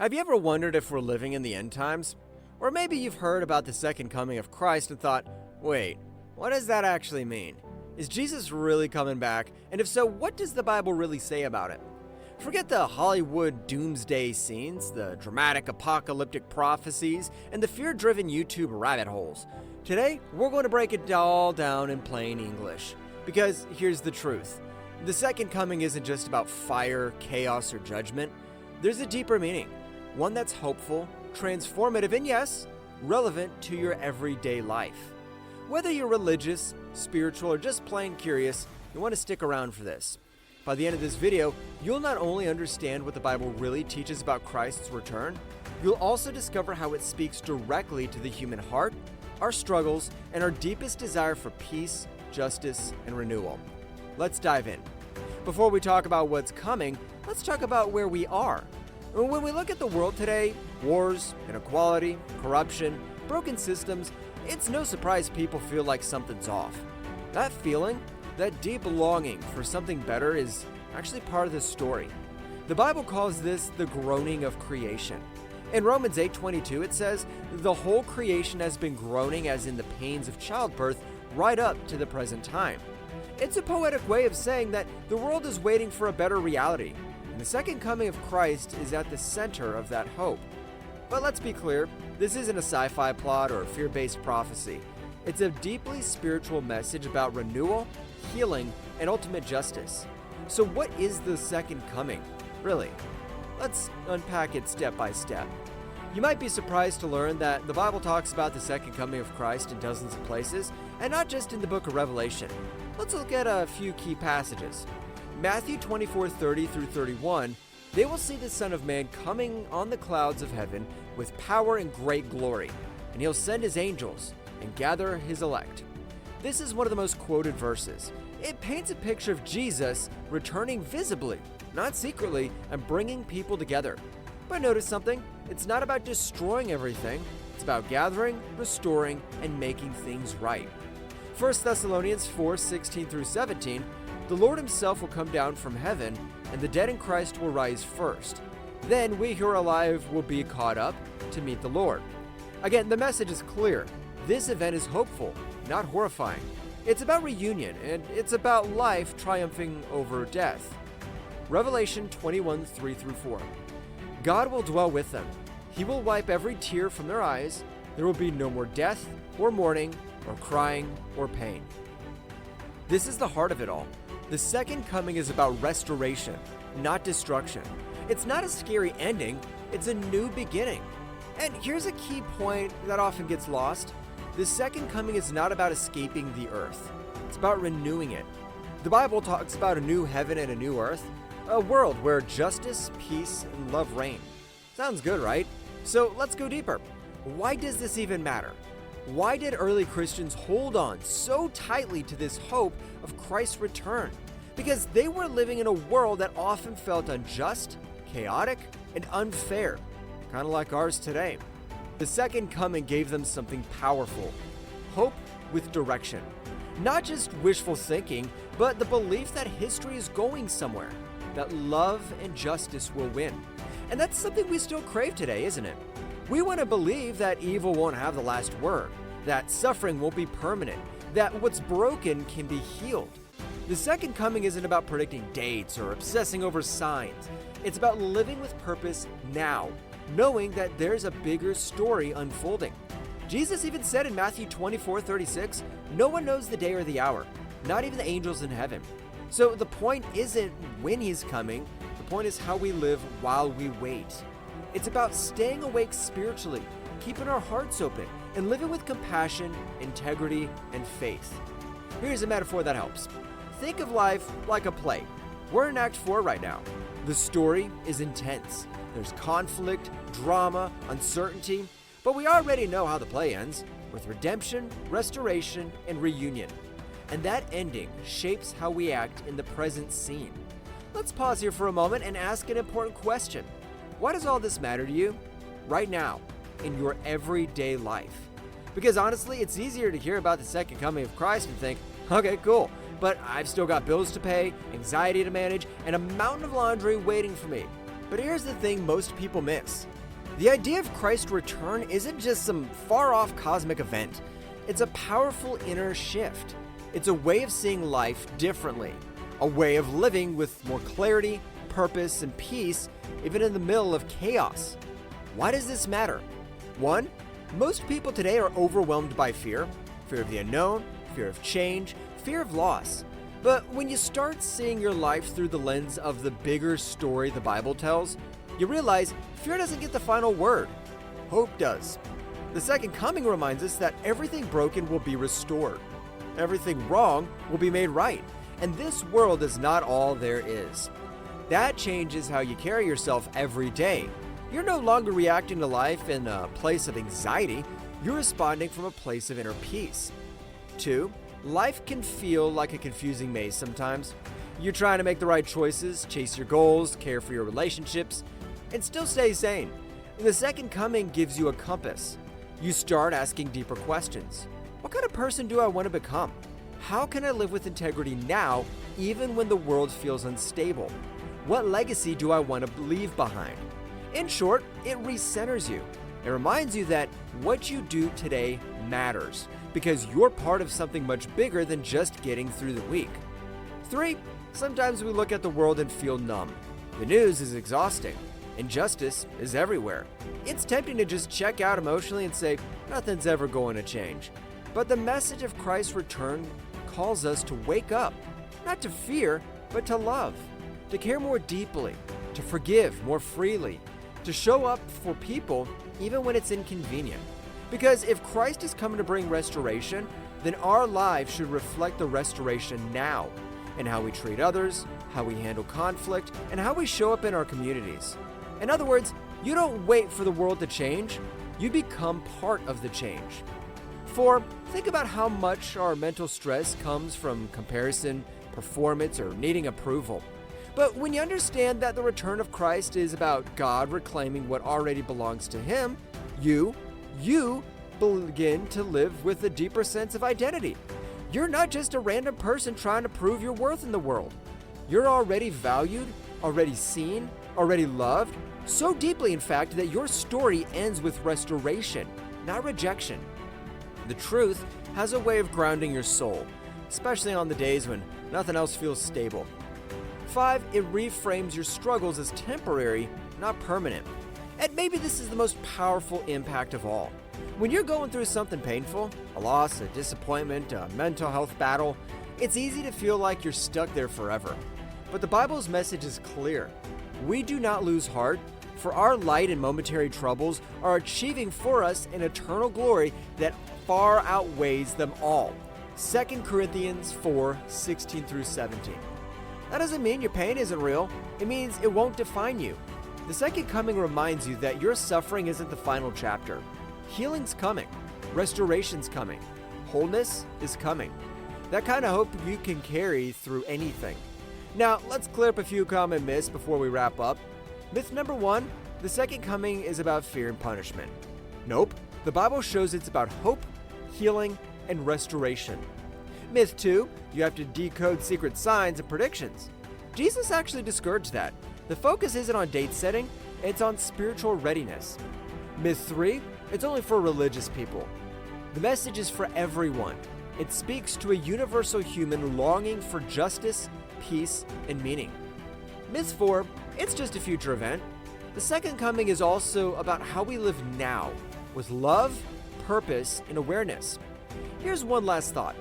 Have you ever wondered if we're living in the end times? Or maybe you've heard about the second coming of Christ and thought, wait, what does that actually mean? Is Jesus really coming back? And if so, what does the Bible really say about it? Forget the Hollywood doomsday scenes, the dramatic apocalyptic prophecies, and the fear-driven YouTube rabbit holes. Today, we're going to break it all down in plain English. Because here's the truth. The second coming isn't just about fire, chaos, or judgment. There's a deeper meaning. One that's hopeful, transformative, and yes, relevant to your everyday life. Whether you're religious, spiritual, or just plain curious, you want to stick around for this. By the end of this video, you'll not only understand what the Bible really teaches about Christ's return, you'll also discover how it speaks directly to the human heart, our struggles, and our deepest desire for peace, justice, and renewal. Let's dive in. Before we talk about what's coming, let's talk about where we are. When we look at the world today, wars, inequality, corruption, broken systems, it's no surprise people feel like something's off. That feeling, that deep longing for something better, is actually part of the story. The Bible calls this the groaning of creation. In Romans 8:22 it says, "The whole creation has been groaning as in the pains of childbirth right up to the present time." It's a poetic way of saying that the world is waiting for a better reality, and the second coming of Christ is at the center of that hope. But let's be clear, this isn't a sci-fi plot or a fear-based prophecy. It's a deeply spiritual message about renewal, healing, and ultimate justice. So what is the second coming, really? Let's unpack it step by step. You might be surprised to learn that the Bible talks about the second coming of Christ in dozens of places, and not just in the book of Revelation. Let's look at a few key passages. Matthew 24:30 through 31, "They will see the Son of Man coming on the clouds of heaven with power and great glory, and he'll send his angels and gather his elect." This is one of the most quoted verses. It paints a picture of Jesus returning visibly, not secretly, and bringing people together. But notice something, it's not about destroying everything, it's about gathering, restoring, and making things right. 1 Thessalonians 4:16 through 17, "The Lord himself will come down from heaven, and the dead in Christ will rise first. Then we who are alive will be caught up to meet the Lord." Again, the message is clear. This event is hopeful, not horrifying. It's about reunion, and it's about life triumphing over death. Revelation 21:3 through 4. "God will dwell with them. He will wipe every tear from their eyes. There will be no more death, or mourning, or crying, or pain." This is the heart of it all. The second coming is about restoration, not destruction. It's not a scary ending, it's a new beginning. And here's a key point that often gets lost. The second coming is not about escaping the earth. It's about renewing it. The Bible talks about a new heaven and a new earth, a world where justice, peace, and love reign. Sounds good, right? So let's go deeper. Why does this even matter? Why did early Christians hold on so tightly to this hope of Christ's return? Because they were living in a world that often felt unjust, chaotic, and unfair, kind of like ours today. The second coming gave them something powerful, hope with direction. Not just wishful thinking, but the belief that history is going somewhere, that love and justice will win. And that's something we still crave today, isn't it? We want to believe that evil won't have the last word, that suffering won't be permanent, that what's broken can be healed. The second coming isn't about predicting dates or obsessing over signs. It's about living with purpose now, knowing that there's a bigger story unfolding. Jesus even said in Matthew 24:36, "No one knows the day or the hour, not even the angels in heaven." So the point isn't when he's coming, the point is how we live while we wait. It's about staying awake spiritually, keeping our hearts open, and living with compassion, integrity, and faith. Here's a metaphor that helps. Think of life like a play. We're in Act 4 right now. The story is intense. There's conflict, drama, uncertainty, but we already know how the play ends, with redemption, restoration, and reunion. And that ending shapes how we act in the present scene. Let's pause here for a moment and ask an important question. Why does all this matter to you? Right now, in your everyday life. Because honestly, it's easier to hear about the second coming of Christ and think, okay, cool, but I've still got bills to pay, anxiety to manage, and a mountain of laundry waiting for me. But here's the thing most people miss. The idea of Christ's return isn't just some far-off cosmic event. It's a powerful inner shift. It's a way of seeing life differently, a way of living with more clarity, purpose, and peace, even in the middle of chaos. Why does this matter? 1. Most people today are overwhelmed by fear of the unknown, fear of change, fear of loss. But when you start seeing your life through the lens of the bigger story the Bible tells, you realize fear doesn't get the final word. Hope does. The second coming reminds us that everything broken will be restored. Everything wrong will be made right. And this world is not all there is. That changes how you carry yourself every day. You're no longer reacting to life in a place of anxiety. You're responding from a place of inner peace. 2. Life can feel like a confusing maze sometimes. You're trying to make the right choices, chase your goals, care for your relationships, and still stay sane. The second coming gives you a compass. You start asking deeper questions. What kind of person do I want to become? How can I live with integrity now, even when the world feels unstable? What legacy do I want to leave behind? In short, it recenters you. It reminds you that what you do today matters, because you're part of something much bigger than just getting through the week. 3. Sometimes we look at the world and feel numb. The news is exhausting. Injustice is everywhere. It's tempting to just check out emotionally and say, nothing's ever going to change. But the message of Christ's return calls us to wake up, not to fear, but to love, to care more deeply, to forgive more freely, to show up for people even when it's inconvenient. Because if Christ is coming to bring restoration, then our lives should reflect the restoration now in how we treat others, how we handle conflict, and how we show up in our communities. In other words, you don't wait for the world to change, you become part of the change. 4. Think about how much our mental stress comes from comparison, performance, or needing approval. But when you understand that the return of Christ is about God reclaiming what already belongs to Him, you begin to live with a deeper sense of identity. You're not just a random person trying to prove your worth in the world. You're already valued, already seen, already loved, so deeply in fact that your story ends with restoration, not rejection. The truth has a way of grounding your soul, especially on the days when nothing else feels stable. 5. It reframes your struggles as temporary, not permanent. And maybe this is the most powerful impact of all. When you're going through something painful, a loss, a disappointment, a mental health battle, it's easy to feel like you're stuck there forever. But the Bible's message is clear. We do not lose heart, for our light and momentary troubles are achieving for us an eternal glory that far outweighs them all. 2 Corinthians 4:16-17. That doesn't mean your pain isn't real. It means it won't define you. The second coming reminds you that your suffering isn't the final chapter. Healing's coming. Restoration's coming. Wholeness is coming. That kind of hope you can carry through anything. Now, let's clear up a few common myths before we wrap up. Myth number 1, the second coming is about fear and punishment. Nope, the Bible shows it's about hope, healing, and restoration. Myth 2, you have to decode secret signs and predictions. Jesus actually discouraged that. The focus isn't on date setting, it's on spiritual readiness. Myth 3, it's only for religious people. The message is for everyone. It speaks to a universal human longing for justice, peace, and meaning. Myth 4, it's just a future event. The second coming is also about how we live now, with love, purpose, and awareness. Here's one last thought.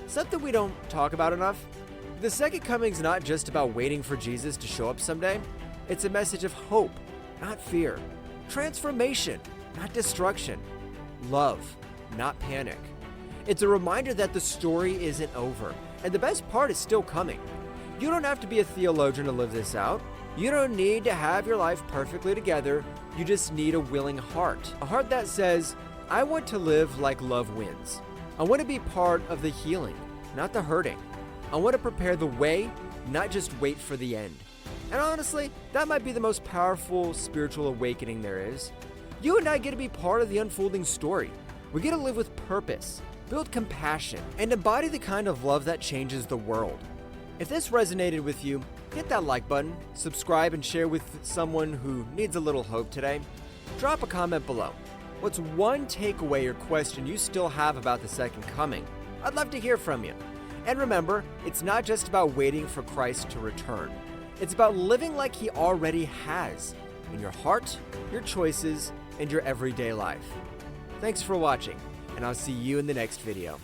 Something we don't talk about enough. The second coming is not just about waiting for Jesus to show up someday. It's a message of hope, not fear. Transformation, not destruction. Love, not panic. It's a reminder that the story isn't over, and the best part is still coming. You don't have to be a theologian to live this out. You don't need to have your life perfectly together. You just need a willing heart. A heart that says, I want to live like love wins. I want to be part of the healing, not the hurting. I want to prepare the way, not just wait for the end. And honestly, that might be the most powerful spiritual awakening there is. You and I get to be part of the unfolding story. We get to live with purpose, build compassion, and embody the kind of love that changes the world. If this resonated with you, hit that like button, subscribe, and share with someone who needs a little hope today. Drop a comment below. What's one takeaway or question you still have about the second coming? I'd love to hear from you. And remember, it's not just about waiting for Christ to return. It's about living like He already has, in your heart, your choices, and your everyday life. Thanks for watching, and I'll see you in the next video.